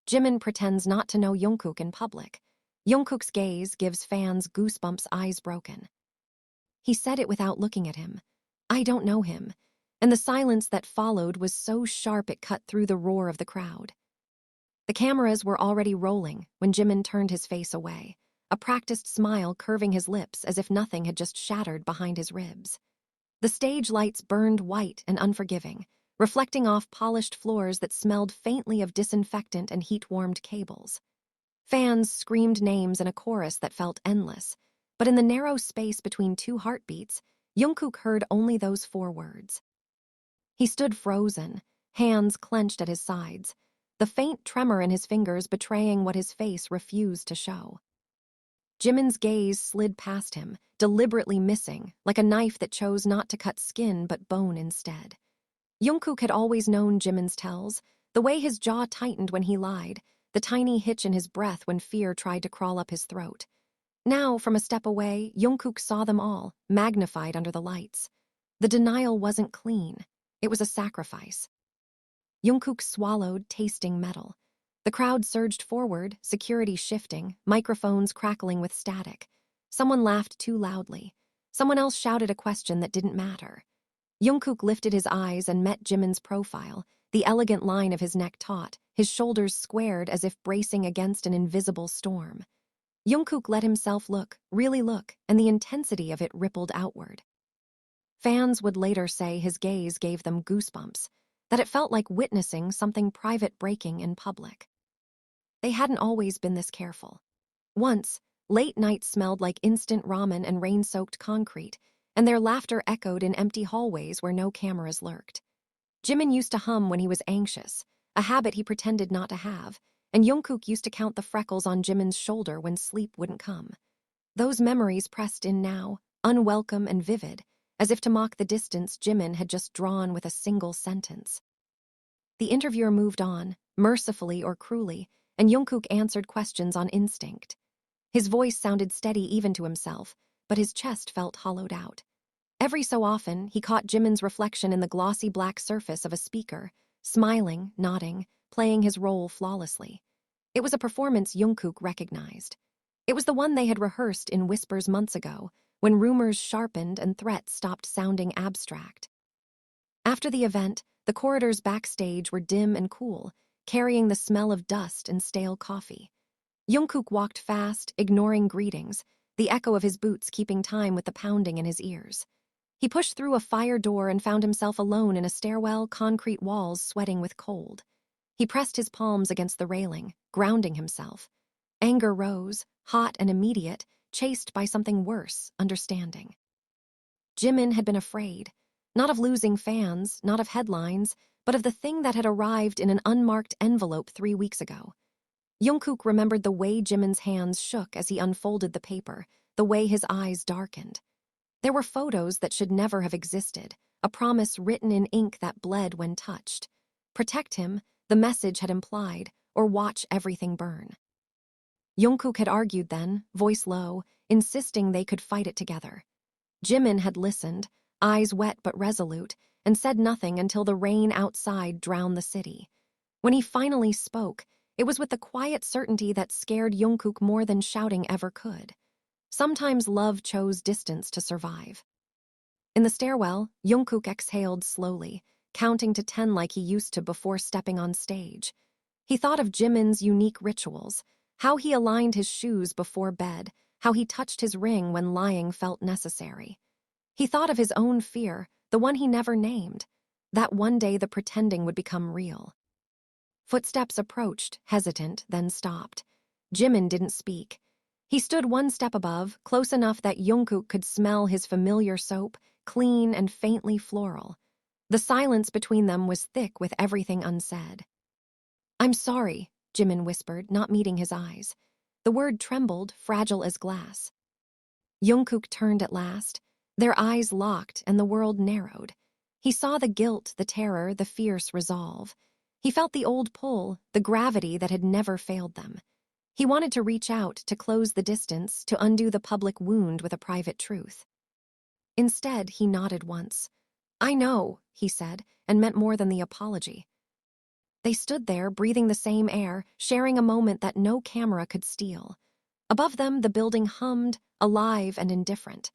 Jimin pretends not to know Jungkook in public. Jungkook's gaze gives fans goosebumps, eyes broken. He said it without looking at him. I don't know him. And the silence that followed was so sharp it cut through the roar of the crowd. The cameras were already rolling when Jimin turned his face away, a practiced smile curving his lips as if nothing had just shattered behind his ribs. The stage lights burned white and unforgiving, reflecting off polished floors that smelled faintly of disinfectant and heat-warmed cables. Fans screamed names in a chorus that felt endless, but in the narrow space between two heartbeats, Jungkook heard only those 4 words. He stood frozen, hands clenched at his sides, the faint tremor in his fingers betraying what his face refused to show. Jimin's gaze slid past him, deliberately missing, like a knife that chose not to cut skin but bone instead. Jungkook had always known Jimin's tells, the way his jaw tightened when he lied, the tiny hitch in his breath when fear tried to crawl up his throat. Now, from a step away, Jungkook saw them all, magnified under the lights. The denial wasn't clean. It was a sacrifice. Jungkook swallowed, tasting metal. The crowd surged forward, security shifting, microphones crackling with static. Someone laughed too loudly. Someone else shouted a question that didn't matter. Jungkook lifted his eyes and met Jimin's profile, the elegant line of his neck taut, his shoulders squared as if bracing against an invisible storm. Jungkook let himself look, really look, and the intensity of it rippled outward. Fans would later say his gaze gave them goosebumps, that it felt like witnessing something private breaking in public. They hadn't always been this careful. Once, late nights smelled like instant ramen and rain-soaked concrete, and their laughter echoed in empty hallways where no cameras lurked. Jimin used to hum when he was anxious, a habit he pretended not to have, and Jungkook used to count the freckles on Jimin's shoulder when sleep wouldn't come. Those memories pressed in now, unwelcome and vivid, as if to mock the distance Jimin had just drawn with a single sentence. The interviewer moved on, mercifully or cruelly, and Jungkook answered questions on instinct. His voice sounded steady even to himself, but his chest felt hollowed out. Every so often, he caught Jimin's reflection in the glossy black surface of a speaker, smiling, nodding, playing his role flawlessly. It was a performance Jungkook recognized. It was the one they had rehearsed in whispers months ago, when rumors sharpened and threats stopped sounding abstract. After the event, the corridors backstage were dim and cool, carrying the smell of dust and stale coffee. Jungkook walked fast, ignoring greetings, the echo of his boots keeping time with the pounding in his ears. He pushed through a fire door and found himself alone in a stairwell, concrete walls sweating with cold. He pressed his palms against the railing, grounding himself. Anger rose, hot and immediate, chased by something worse, understanding. Jimin had been afraid, not of losing fans, not of headlines, but of the thing that had arrived in an unmarked envelope 3 weeks ago. Jungkook remembered the way Jimin's hands shook as he unfolded the paper, the way his eyes darkened. There were photos that should never have existed, a promise written in ink that bled when touched. Protect him, the message had implied, or watch everything burn. Jungkook had argued then, voice low, insisting they could fight it together. Jimin had listened, eyes wet but resolute, and said nothing until the rain outside drowned the city. When he finally spoke, it was with the quiet certainty that scared Jungkook more than shouting ever could. Sometimes love chose distance to survive. In the stairwell, Jungkook exhaled slowly, counting to 10 like he used to before stepping on stage. He thought of Jimin's unique rituals, how he aligned his shoes before bed, how he touched his ring when lying felt necessary. He thought of his own fear, the one he never named, that one day the pretending would become real. Footsteps approached, hesitant, then stopped. Jimin didn't speak. He stood one step above, close enough that Jungkook could smell his familiar soap, clean and faintly floral. The silence between them was thick with everything unsaid. "I'm sorry," Jimin whispered, not meeting his eyes. The word trembled, fragile as glass. Jungkook turned at last. Their eyes locked and the world narrowed. He saw the guilt, the terror, the fierce resolve. He felt the old pull, the gravity that had never failed them. He wanted to reach out, to close the distance, to undo the public wound with a private truth. Instead, he nodded once. "I know," he said, and meant more than the apology. They stood there, breathing the same air, sharing a moment that no camera could steal. Above them, the building hummed, alive and indifferent.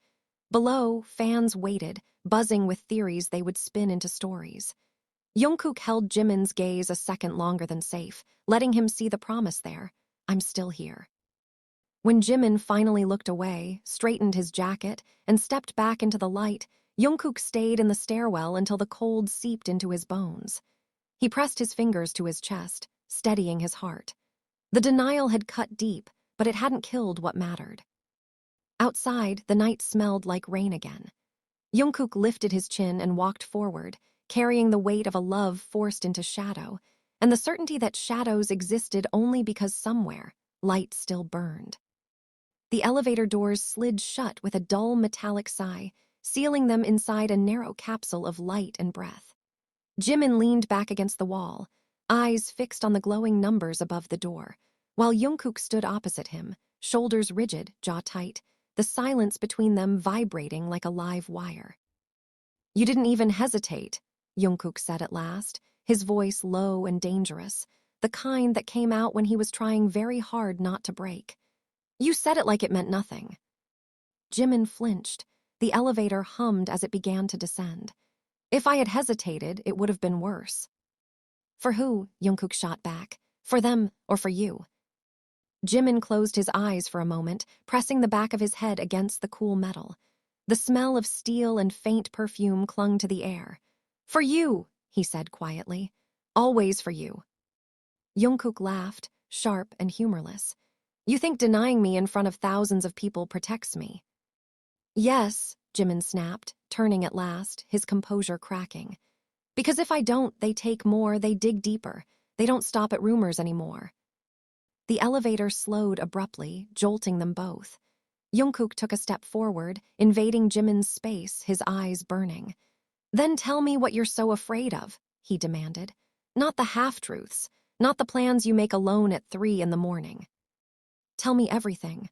Below, fans waited, buzzing with theories they would spin into stories. Jungkook held Jimin's gaze a second longer than safe, letting him see the promise there. I'm still here. When Jimin finally looked away, straightened his jacket, and stepped back into the light, Jungkook stayed in the stairwell until the cold seeped into his bones. He pressed his fingers to his chest, steadying his heart. The denial had cut deep, but it hadn't killed what mattered. Outside, the night smelled like rain again. Jungkook lifted his chin and walked forward, carrying the weight of a love forced into shadow, and the certainty that shadows existed only because somewhere, light still burned. The elevator doors slid shut with a dull metallic sigh, sealing them inside a narrow capsule of light and breath. Jimin leaned back against the wall, eyes fixed on the glowing numbers above the door, while Jungkook stood opposite him, shoulders rigid, jaw tight, the silence between them vibrating like a live wire. You didn't even hesitate, Jungkook said at last, his voice low and dangerous, the kind that came out when he was trying very hard not to break. You said it like it meant nothing. Jimin flinched. The elevator hummed as it began to descend. If I had hesitated, it would have been worse. For who? Jungkook shot back. For them or for you? Jimin closed his eyes for a moment, pressing the back of his head against the cool metal. The smell of steel and faint perfume clung to the air. For you, he said quietly. Always for you. Jungkook laughed, sharp and humorless. You think denying me in front of thousands of people protects me? Yes, Jimin snapped, turning at last, his composure cracking. Because if I don't, they take more, they dig deeper. They don't stop at rumors anymore. The elevator slowed abruptly, jolting them both. Jungkook took a step forward, invading Jimin's space, his eyes burning. Then tell me what you're so afraid of, he demanded. Not the half-truths, not the plans you make alone at 3 a.m. Tell me everything.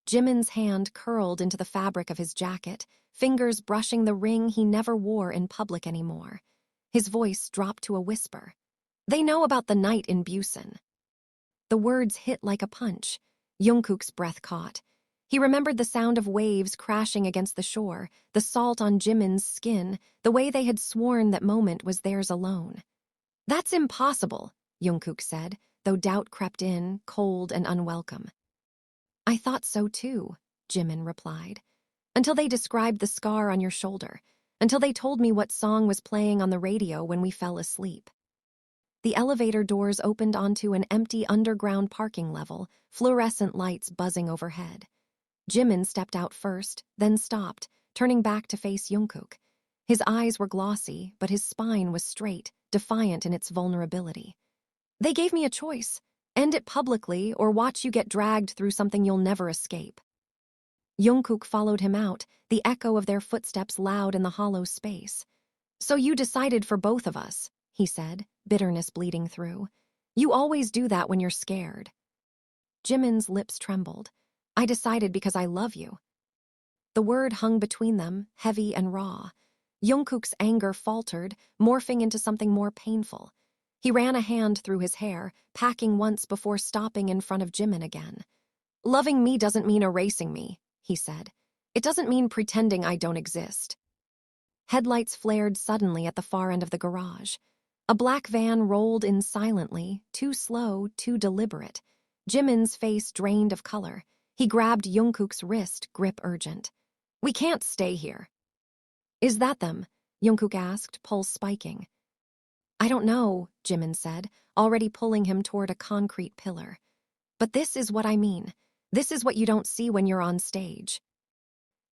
Jimin's hand curled into the fabric of his jacket, fingers brushing the ring he never wore in public anymore. His voice dropped to a whisper. They know about the night in Busan. The words hit like a punch. Jungkook's breath caught. He remembered the sound of waves crashing against the shore, the salt on Jimin's skin, the way they had sworn that moment was theirs alone. That's impossible, Jungkook said, though doubt crept in, cold and unwelcome. I thought so too, Jimin replied. Until they described the scar on your shoulder, until they told me what song was playing on the radio when we fell asleep. The elevator doors opened onto an empty underground parking level, fluorescent lights buzzing overhead. Jimin stepped out first, then stopped, turning back to face Jungkook. His eyes were glossy, but his spine was straight, defiant in its vulnerability. They gave me a choice. End it publicly or watch you get dragged through something you'll never escape. Jungkook followed him out, the echo of their footsteps loud in the hollow space. So you decided for both of us, he said, bitterness bleeding through. You always do that when you're scared. Jimin's lips trembled. I decided because I love you. The word hung between them, heavy and raw. Jungkook's anger faltered, morphing into something more painful. He ran a hand through his hair, packing once before stopping in front of Jimin again. Loving me doesn't mean erasing me, he said. It doesn't mean pretending I don't exist. Headlights flared suddenly at the far end of the garage. A black van rolled in silently, too slow, too deliberate. Jimin's face drained of color. He grabbed Jungkook's wrist, grip urgent. We can't stay here. Is that them? Jungkook asked, pulse spiking. I don't know, Jimin said, already pulling him toward a concrete pillar. But this is what I mean. This is what you don't see when you're on stage.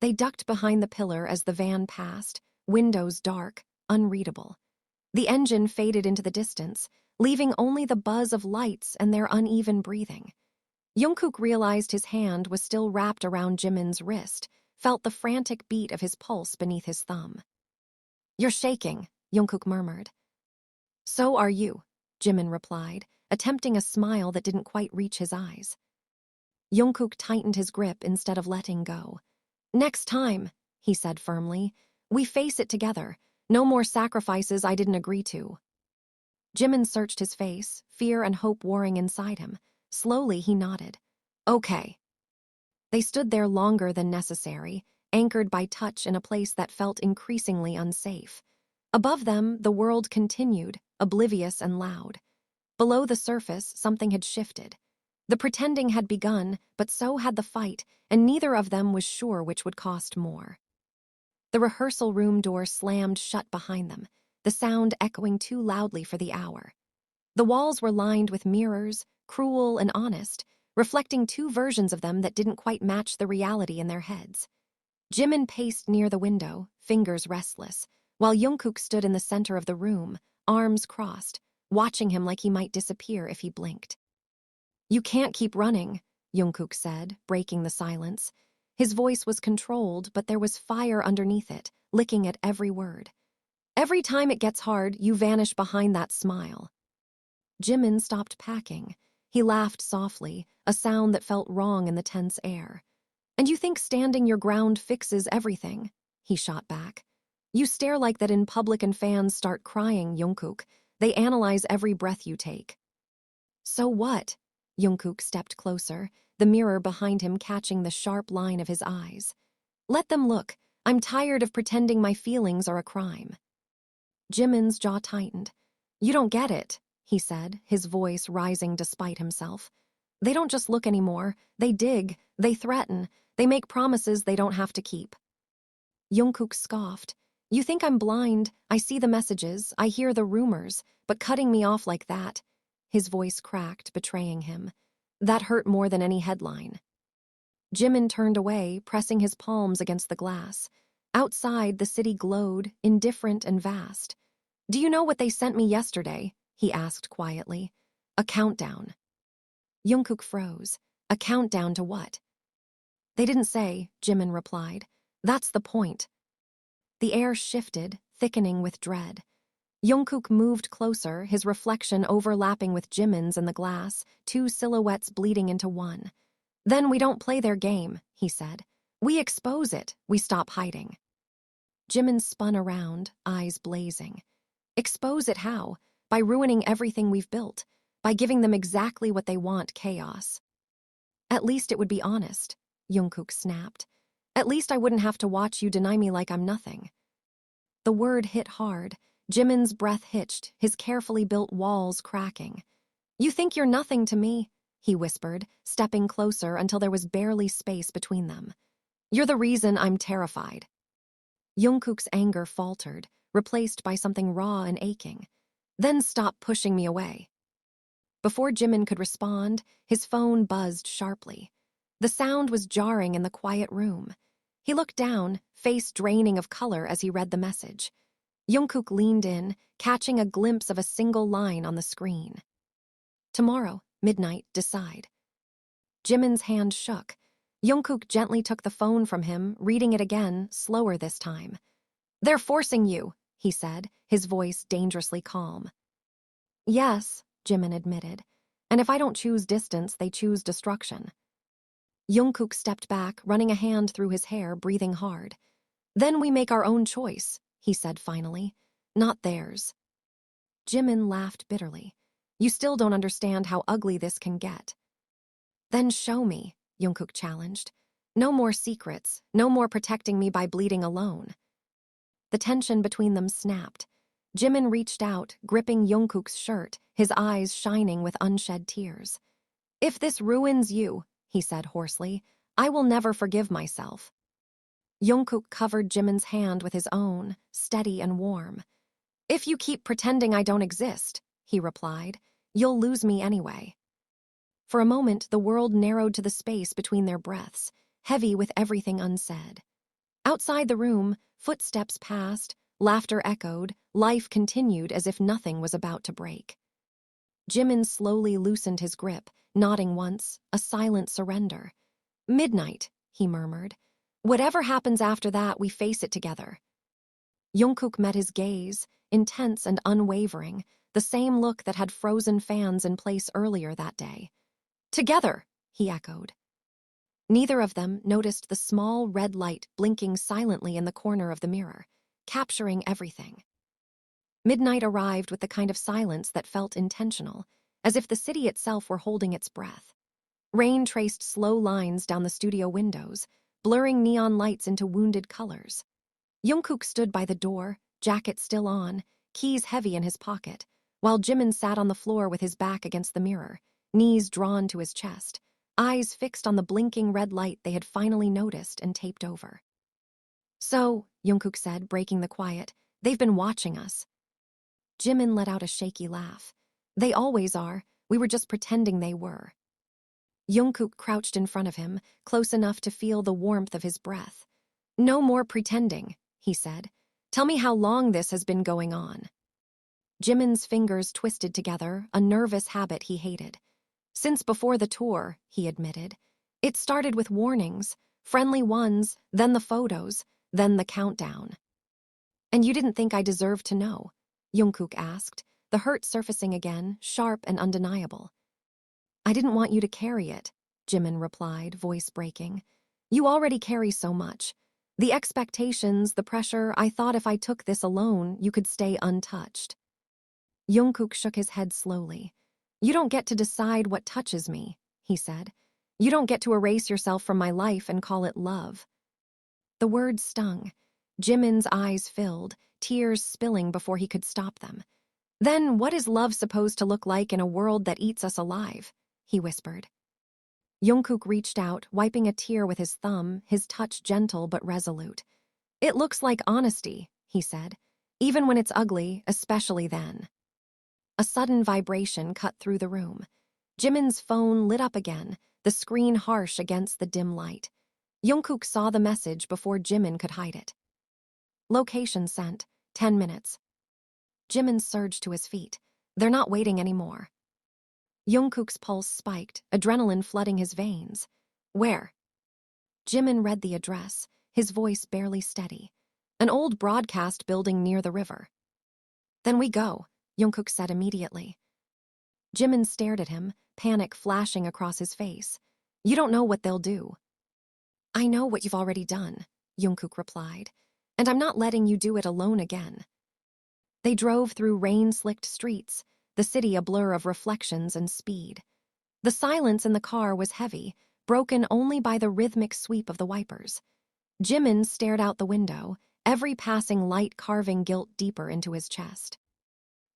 They ducked behind the pillar as the van passed, windows dark, unreadable. The engine faded into the distance, leaving only the buzz of lights and their uneven breathing. Jungkook realized his hand was still wrapped around Jimin's wrist, felt the frantic beat of his pulse beneath his thumb. You're shaking, Jungkook murmured. So are you, Jimin replied, attempting a smile that didn't quite reach his eyes. Jungkook tightened his grip instead of letting go. Next time, he said firmly, we face it together. No more sacrifices I didn't agree to. Jimin searched his face, fear and hope warring inside him. Slowly, he nodded. Okay. They stood there longer than necessary, anchored by touch in a place that felt increasingly unsafe. Above them, the world continued, oblivious and loud. Below the surface, something had shifted. The pretending had begun, but so had the fight, and neither of them was sure which would cost more. The rehearsal room door slammed shut behind them, the sound echoing too loudly for the hour. The walls were lined with mirrors, cruel and honest, reflecting two versions of them that didn't quite match the reality in their heads. Jimin paced near the window, fingers restless, while Jungkook stood in the center of the room, arms crossed, watching him like he might disappear if he blinked. You can't keep running, Jungkook said, breaking the silence. His voice was controlled, but there was fire underneath it, licking at every word. Every time it gets hard, you vanish behind that smile. Jimin stopped packing. He laughed softly, a sound that felt wrong in the tense air. And you think standing your ground fixes everything? He shot back. You stare like that in public and fans start crying, Jungkook. They analyze every breath you take. So what? Jungkook stepped closer, the mirror behind him catching the sharp line of his eyes. Let them look. I'm tired of pretending my feelings are a crime. Jimin's jaw tightened. You don't get it, he said, his voice rising despite himself. They don't just look anymore. They dig, they threaten, they make promises they don't have to keep. Jungkook scoffed. You think I'm blind? I see the messages, I hear the rumors, but cutting me off like that. His voice cracked, betraying him. That hurt more than any headline. Jimin turned away, pressing his palms against the glass. Outside, the city glowed, indifferent and vast. Do you know what they sent me yesterday? He asked quietly. A countdown. Jungkook froze. A countdown to what? They didn't say, Jimin replied. That's the point. The air shifted, thickening with dread. Jungkook moved closer, his reflection overlapping with Jimin's in the glass, two silhouettes bleeding into one. Then we don't play their game, he said. We expose it, we stop hiding. Jimin spun around, eyes blazing. Expose it how? By ruining everything we've built, by giving them exactly what they want, chaos. At least it would be honest, Jungkook snapped. At least I wouldn't have to watch you deny me like I'm nothing. The word hit hard. Jimin's breath hitched, his carefully built walls cracking. You think you're nothing to me, he whispered, stepping closer until there was barely space between them. You're the reason I'm terrified. Jungkook's anger faltered, replaced by something raw and aching. Then stop pushing me away. Before Jimin could respond, his phone buzzed sharply. The sound was jarring in the quiet room. He looked down, face draining of color as he read the message. Jungkook leaned in, catching a glimpse of a single line on the screen. Tomorrow, midnight, decide. Jimin's hand shook. Jungkook gently took the phone from him, reading it again, slower this time. They're forcing you, he said, his voice dangerously calm. Yes, Jimin admitted. And if I don't choose distance, they choose destruction. Jungkook stepped back, running a hand through his hair, breathing hard. Then we make our own choice, he said finally, not theirs. Jimin laughed bitterly. You still don't understand how ugly this can get. Then show me, Jungkook challenged. No more secrets, no more protecting me by bleeding alone. The tension between them snapped. Jimin reached out, gripping Jungkook's shirt, his eyes shining with unshed tears. If this ruins you, he said hoarsely, I will never forgive myself. Jungkook covered Jimin's hand with his own, steady and warm. If you keep pretending I don't exist, he replied, you'll lose me anyway. For a moment, the world narrowed to the space between their breaths, heavy with everything unsaid. Outside the room, footsteps passed, laughter echoed, life continued as if nothing was about to break. Jimin slowly loosened his grip, nodding once, a silent surrender. Midnight, he murmured. Whatever happens after that, we face it together. Jungkook met his gaze, intense and unwavering, the same look that had frozen fans in place earlier that day. Together, he echoed. Neither of them noticed the small red light blinking silently in the corner of the mirror, capturing everything. Midnight arrived with the kind of silence that felt intentional, as if the city itself were holding its breath. Rain traced slow lines down the studio windows, blurring neon lights into wounded colors. Jungkook stood by the door, jacket still on, keys heavy in his pocket, while Jimin sat on the floor with his back against the mirror, knees drawn to his chest, eyes fixed on the blinking red light they had finally noticed and taped over. "So," Jungkook said, breaking the quiet, "they've been watching us." Jimin let out a shaky laugh. "They always are. We were just pretending they were." Jungkook crouched in front of him, close enough to feel the warmth of his breath. "No more pretending," he said. "Tell me how long this has been going on." Jimin's fingers twisted together, a nervous habit he hated. "Since before the tour," he admitted. "It started with warnings, friendly ones, then the photos, then the countdown." "And you didn't think I deserved to know?" Jungkook asked, the hurt surfacing again, sharp and undeniable. "I didn't want you to carry it," Jimin replied, voice breaking. "You already carry so much. The expectations, the pressure, I thought if I took this alone, you could stay untouched." Jungkook shook his head slowly. "You don't get to decide what touches me," he said. "You don't get to erase yourself from my life and call it love." The words stung. Jimin's eyes filled, tears spilling before he could stop them. "Then what is love supposed to look like in a world that eats us alive?" he whispered. Jungkook reached out, wiping a tear with his thumb, his touch gentle but resolute. "It looks like honesty," he said. "Even when it's ugly, especially then." A sudden vibration cut through the room. Jimin's phone lit up again, the screen harsh against the dim light. Jungkook saw the message before Jimin could hide it. "Location sent. 10 minutes." Jimin surged to his feet. "They're not waiting anymore." Jungkook's pulse spiked, adrenaline flooding his veins. "Where?" Jimin read the address, his voice barely steady. "An old broadcast building near the river." "Then we go," Jungkook said immediately. Jimin stared at him, panic flashing across his face. "You don't know what they'll do." "I know what you've already done," Jungkook replied, "and I'm not letting you do it alone again." They drove through rain-slicked streets, the city a blur of reflections and speed. The silence in the car was heavy, broken only by the rhythmic sweep of the wipers. Jimin stared out the window, every passing light carving guilt deeper into his chest.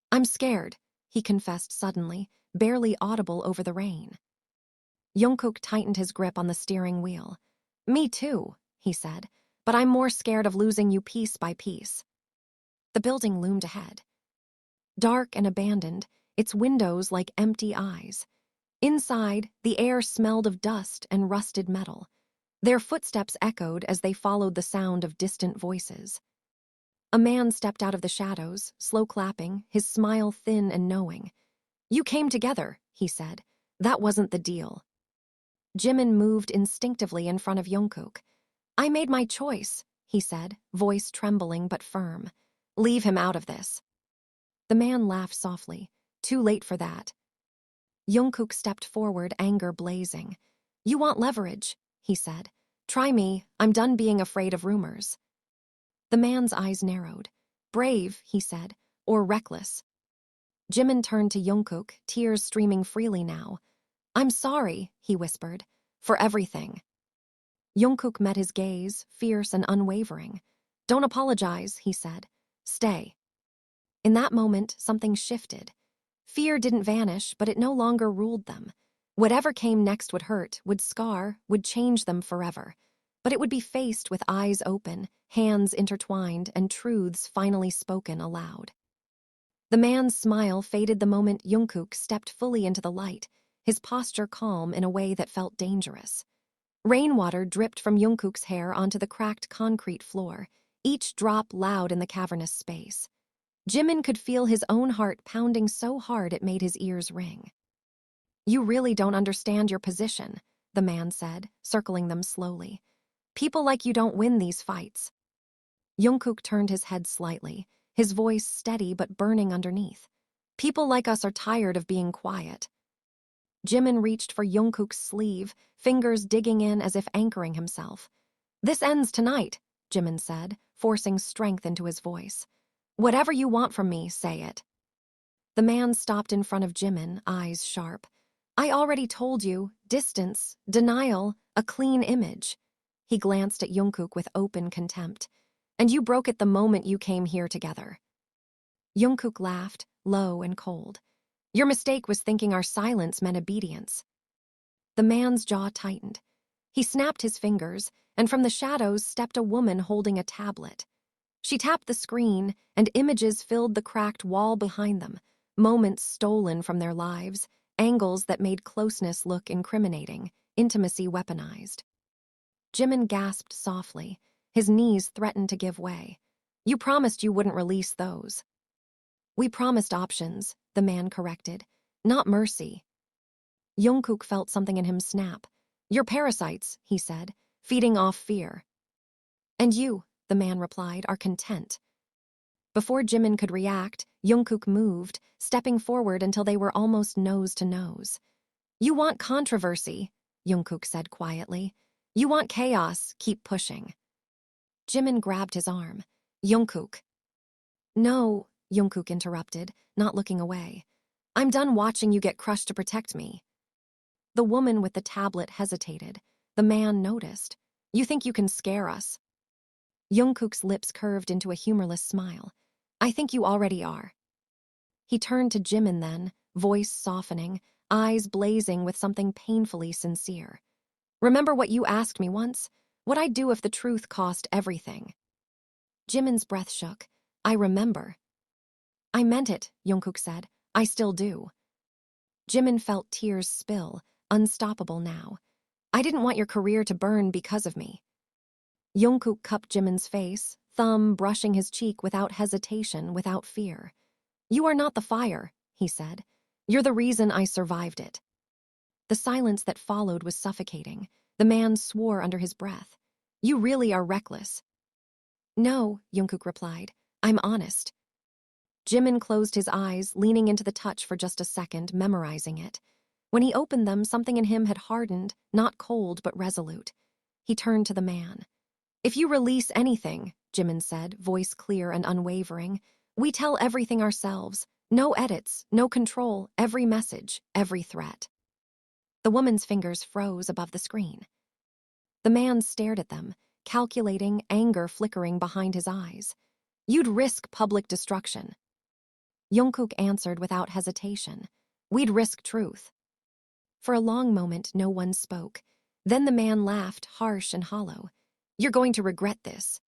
"I'm scared," he confessed suddenly, barely audible over the rain. Jungkook tightened his grip on the steering wheel. "Me too," he said, "but I'm more scared of losing you piece by piece." The building loomed ahead. Dark and abandoned, its windows like empty eyes. Inside, the air smelled of dust and rusted metal. Their footsteps echoed as they followed the sound of distant voices. A man stepped out of the shadows, slow clapping, his smile thin and knowing. "You came together," he said. "That wasn't the deal." Jimin moved instinctively in front of Jungkook. "I made my choice," he said, voice trembling but firm. "Leave him out of this." The man laughed softly. "Too late for that." Jungkook stepped forward, anger blazing. "You want leverage," he said. "Try me. I'm done being afraid of rumors." The man's eyes narrowed. "Brave," he said, "or reckless." Jimin turned to Jungkook, tears streaming freely now. "I'm sorry," he whispered, "for everything." Jungkook met his gaze, fierce and unwavering. "Don't apologize," he said. "Stay." In that moment, something shifted. Fear didn't vanish, but it no longer ruled them. Whatever came next would hurt, would scar, would change them forever. But it would be faced with eyes open, hands intertwined, and truths finally spoken aloud. The man's smile faded the moment Jungkook stepped fully into the light, his posture calm in a way that felt dangerous. Rainwater dripped from Jungkook's hair onto the cracked concrete floor, each drop loud in the cavernous space. Jimin could feel his own heart pounding so hard it made his ears ring. "You really don't understand your position," the man said, circling them slowly. "People like you don't win these fights." Jungkook turned his head slightly, his voice steady but burning underneath. "People like us are tired of being quiet." Jimin reached for Jungkook's sleeve, fingers digging in as if anchoring himself. "This ends tonight," Jimin said, forcing strength into his voice. Whatever you want from me, say it. The man stopped in front of Jimin, eyes sharp. I already told you, distance, denial, a clean image. He glanced at Jungkook with open contempt. And you broke it the moment you came here together. Jungkook laughed, low and cold. Your mistake was thinking our silence meant obedience. The man's jaw tightened. He snapped his fingers, and from the shadows stepped a woman holding a tablet. She tapped the screen, and images filled the cracked wall behind them, moments stolen from their lives, angles that made closeness look incriminating, intimacy weaponized. Jimin gasped softly. His knees threatened to give way. You promised you wouldn't release those. We promised options, the man corrected, not mercy. Jungkook felt something in him snap. You're parasites, he said, feeding off fear. And you, the man replied, are content. Before Jimin could react, Jungkook moved, stepping forward until they were almost nose to nose. You want controversy, Jungkook said quietly. You want chaos, keep pushing. Jimin grabbed his arm. Jungkook. No, Jungkook interrupted, not looking away. I'm done watching you get crushed to protect me. The woman with the tablet hesitated. The man noticed. You think you can scare us? Jungkook's lips curved into a humorless smile. I think you already are. He turned to Jimin then, voice softening, eyes blazing with something painfully sincere. Remember what you asked me once? What I'd do if the truth cost everything. Jimin's breath shook. I remember. I meant it, Jungkook said. I still do. Jimin felt tears spill, unstoppable now. I didn't want your career to burn because of me. Jungkook cupped Jimin's face, thumb brushing his cheek without hesitation, without fear. You are not the fire, he said. You're the reason I survived it. The silence that followed was suffocating. The man swore under his breath. You really are reckless. No, Jungkook replied. I'm honest. Jimin closed his eyes, leaning into the touch for just a second, memorizing it. When he opened them, something in him had hardened, not cold but resolute. He turned to the man. If you release anything, Jimin said, voice clear and unwavering, we tell everything ourselves. No edits, no control, every message, every threat. The woman's fingers froze above the screen. The man stared at them, calculating, anger flickering behind his eyes. You'd risk public destruction. Jungkook answered without hesitation. We'd risk truth. For a long moment, no one spoke. Then the man laughed, harsh and hollow. You're going to regret this.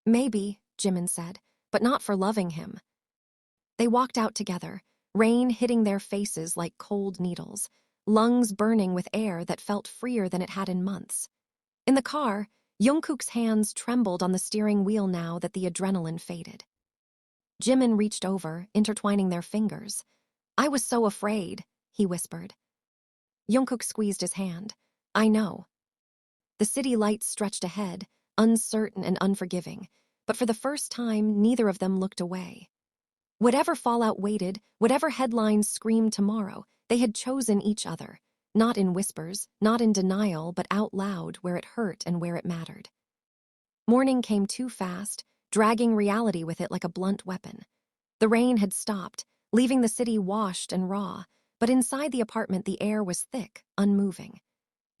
Maybe, Jimin said, but not for loving him. They walked out together, rain hitting their faces like cold needles, lungs burning with air that felt freer than it had in months. In the car, Jungkook's hands trembled on the steering wheel now that the adrenaline faded. Jimin reached over, intertwining their fingers. I was so afraid, he whispered. Jungkook squeezed his hand. I know. The city lights stretched ahead, uncertain and unforgiving, but for the first time, neither of them looked away. Whatever fallout waited, whatever headlines screamed tomorrow, they had chosen each other, not in whispers, not in denial, but out loud where it hurt and where it mattered. Morning came too fast, dragging reality with it like a blunt weapon. The rain had stopped, leaving the city washed and raw, but inside the apartment the air was thick, unmoving.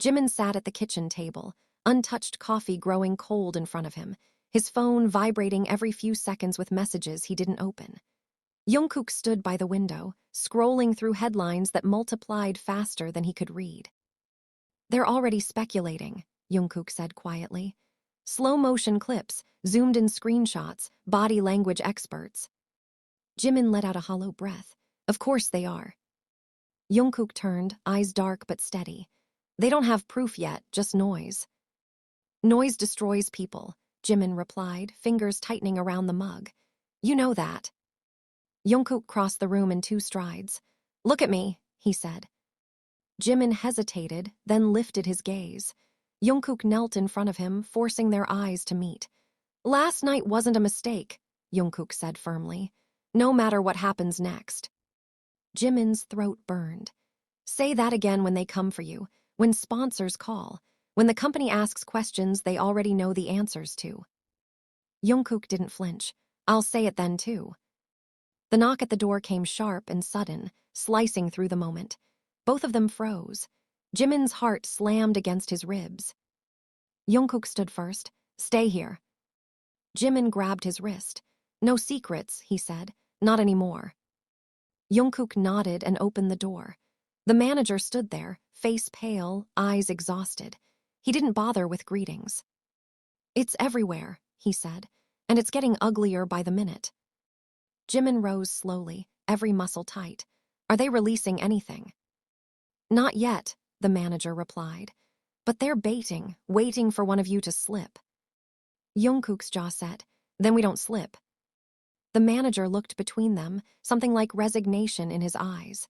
Jimin sat at the kitchen table, untouched coffee growing cold in front of him, his phone vibrating every few seconds with messages he didn't open. Jungkook stood by the window, scrolling through headlines that multiplied faster than he could read. They're already speculating, Jungkook said quietly. Slow-motion clips, zoomed-in screenshots, body language experts. Jimin let out a hollow breath. Of course they are. Jungkook turned, eyes dark but steady. They don't have proof yet, just noise. Noise destroys people, Jimin replied, fingers tightening around the mug. You know that. Jungkook crossed the room in 2 strides. Look at me, he said. Jimin hesitated, then lifted his gaze. Jungkook knelt in front of him, forcing their eyes to meet. Last night wasn't a mistake, Jungkook said firmly. No matter what happens next. Jimin's throat burned. Say that again when they come for you, when sponsors call, when the company asks questions they already know the answers to. Jungkook didn't flinch. I'll say it then too. The knock at the door came sharp and sudden, slicing through the moment. Both of them froze. Jimin's heart slammed against his ribs. Jungkook stood first. Stay here. Jimin grabbed his wrist. No secrets, he said. Not anymore. Jungkook nodded and opened the door. The manager stood there, face pale, eyes exhausted. He didn't bother with greetings. It's everywhere, he said, and it's getting uglier by the minute. Jimin rose slowly, every muscle tight. Are they releasing anything? Not yet, the manager replied. But they're baiting, waiting for one of you to slip. Jungkook's jaw set. Then we don't slip. The manager looked between them, something like resignation in his eyes.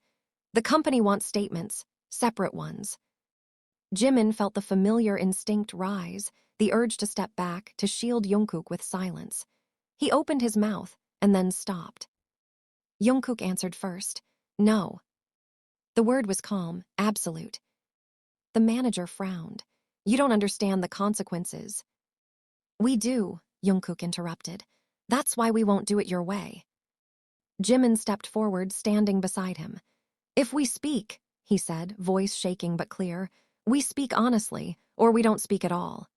The company wants statements, separate ones. Jimin felt the familiar instinct rise, the urge to step back, to shield Jungkook with silence. He opened his mouth, and then stopped. Jungkook answered first. No. The word was calm, absolute. The manager frowned. You don't understand the consequences. We do, Jungkook interrupted. That's why we won't do it your way. Jimin stepped forward, standing beside him. If we speak, he said, voice shaking but clear, we speak honestly, or we don't speak at all.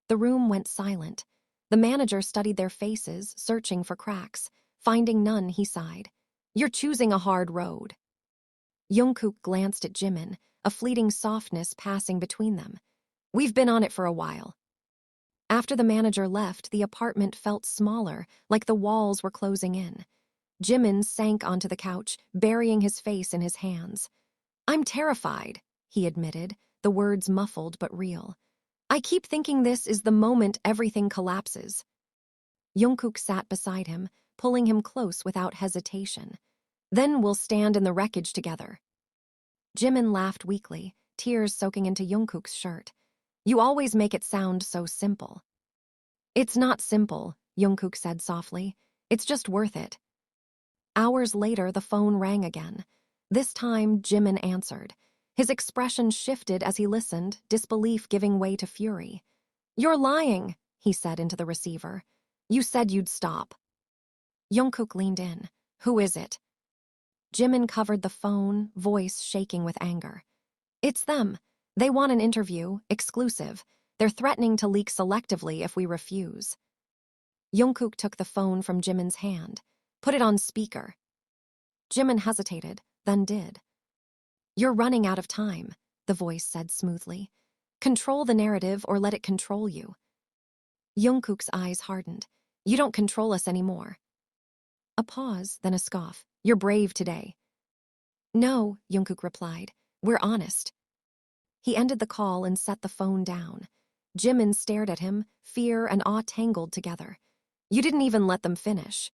The room went silent. The manager studied their faces, searching for cracks. Finding none, he sighed. You're choosing a hard road. Jungkook glanced at Jimin, a fleeting softness passing between them. We've been on it for a while. After the manager left, the apartment felt smaller, like the walls were closing in. Jimin sank onto the couch, burying his face in his hands. I'm terrified, he admitted, the words muffled but real. I keep thinking this is the moment everything collapses. Jungkook sat beside him, pulling him close without hesitation. Then we'll stand in the wreckage together. Jimin laughed weakly, tears soaking into Jungkook's shirt. You always make it sound so simple. It's not simple, Jungkook said softly. It's just worth it. Hours later, the phone rang again. This time, Jimin answered. His expression shifted as he listened, disbelief giving way to fury. You're lying, he said into the receiver. You said you'd stop. Jungkook leaned in. Who is it? Jimin covered the phone, voice shaking with anger. It's them. They want an interview, exclusive. They're threatening to leak selectively if we refuse. Jungkook took the phone from Jimin's hand. Put it on speaker. Jimin hesitated, then did. You're running out of time, the voice said smoothly. Control the narrative or let it control you. Jungkook's eyes hardened. You don't control us anymore. A pause, then a scoff. You're brave today. No, Jungkook replied. We're honest. He ended the call and set the phone down. Jimin stared at him, fear and awe tangled together. You didn't even let them finish.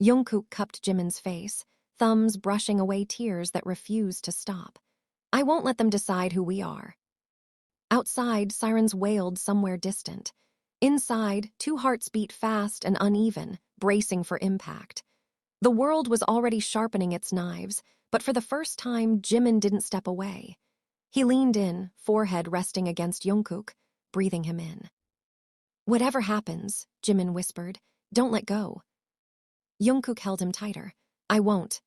Jungkook cupped Jimin's face, thumbs brushing away tears that refused to stop. I won't let them decide who we are. Outside, sirens wailed somewhere distant. Inside, two hearts beat fast and uneven, bracing for impact. The world was already sharpening its knives, but for the first time, Jimin didn't step away. He leaned in, forehead resting against Jungkook, breathing him in. Whatever happens, Jimin whispered, don't let go. Jungkook held him tighter. I won't.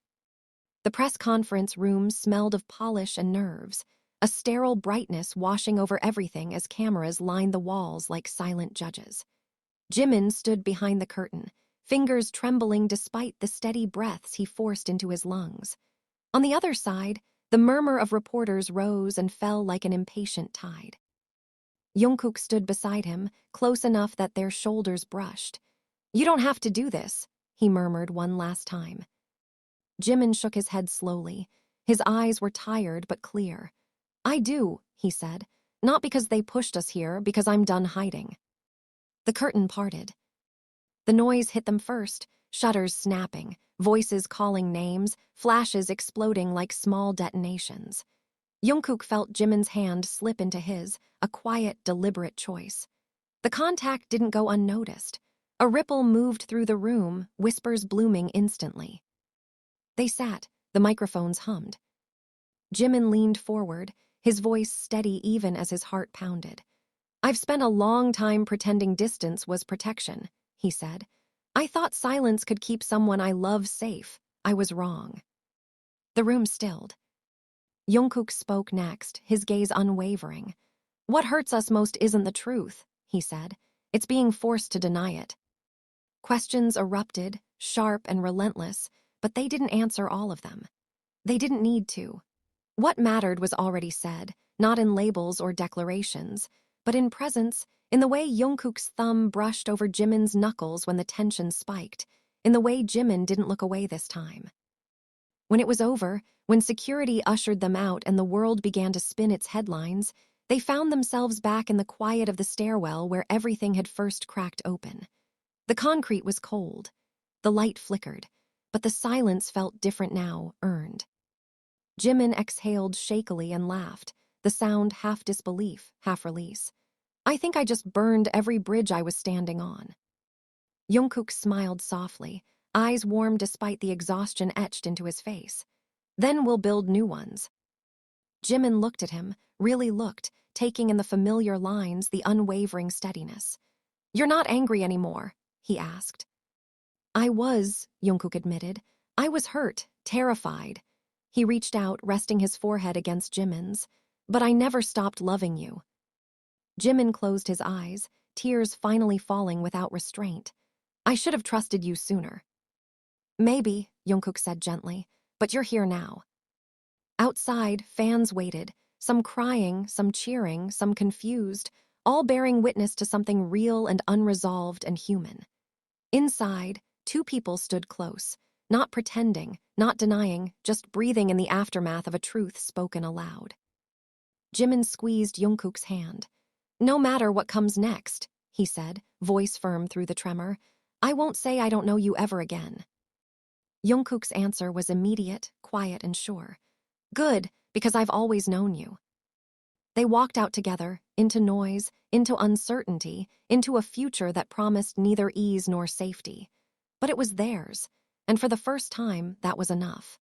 The press conference room smelled of polish and nerves, a sterile brightness washing over everything as cameras lined the walls like silent judges. Jimin stood behind the curtain, fingers trembling despite the steady breaths he forced into his lungs. On the other side, the murmur of reporters rose and fell like an impatient tide. Jungkook stood beside him, close enough that their shoulders brushed. You don't have to do this, he murmured one last time. Jimin shook his head slowly. His eyes were tired but clear. I do, he said, not because they pushed us here, because I'm done hiding. The curtain parted. The noise hit them first, shutters snapping, voices calling names, flashes exploding like small detonations. Jungkook felt Jimin's hand slip into his, a quiet, deliberate choice. The contact didn't go unnoticed. A ripple moved through the room, whispers blooming instantly. They sat, the microphones hummed. Jimin leaned forward, his voice steady even as his heart pounded. I've spent a long time pretending distance was protection, he said. I thought silence could keep someone I love safe. I was wrong. The room stilled. Jungkook spoke next, his gaze unwavering. What hurts us most isn't the truth, he said. It's being forced to deny it. Questions erupted, sharp and relentless, but they didn't answer all of them. They didn't need to. What mattered was already said, not in labels or declarations, but in presence, in the way Jungkook's thumb brushed over Jimin's knuckles when the tension spiked, in the way Jimin didn't look away this time. When it was over, when security ushered them out and the world began to spin its headlines, they found themselves back in the quiet of the stairwell where everything had first cracked open. The concrete was cold. The light flickered, but the silence felt different now, earned. Jimin exhaled shakily and laughed, the sound half disbelief, half release. I think I just burned every bridge I was standing on. Jungkook smiled softly, eyes warm despite the exhaustion etched into his face. Then we'll build new ones. Jimin looked at him, really looked, taking in the familiar lines, the unwavering steadiness. You're not angry anymore, he asked. I was, Jungkook admitted. I was hurt, terrified. He reached out, resting his forehead against Jimin's. But I never stopped loving you. Jimin closed his eyes, tears finally falling without restraint. I should have trusted you sooner. Maybe, Jungkook said gently, but you're here now. Outside, fans waited, some crying, some cheering, some confused, all bearing witness to something real and unresolved and human. Inside, two people stood close, not pretending, not denying, just breathing in the aftermath of a truth spoken aloud. Jimin squeezed Jungkook's hand. No matter what comes next, he said, voice firm through the tremor, I won't say I don't know you ever again. Jungkook's answer was immediate, quiet, and sure. Good, because I've always known you. They walked out together, into noise, into uncertainty, into a future that promised neither ease nor safety. But it was theirs, and for the first time, that was enough.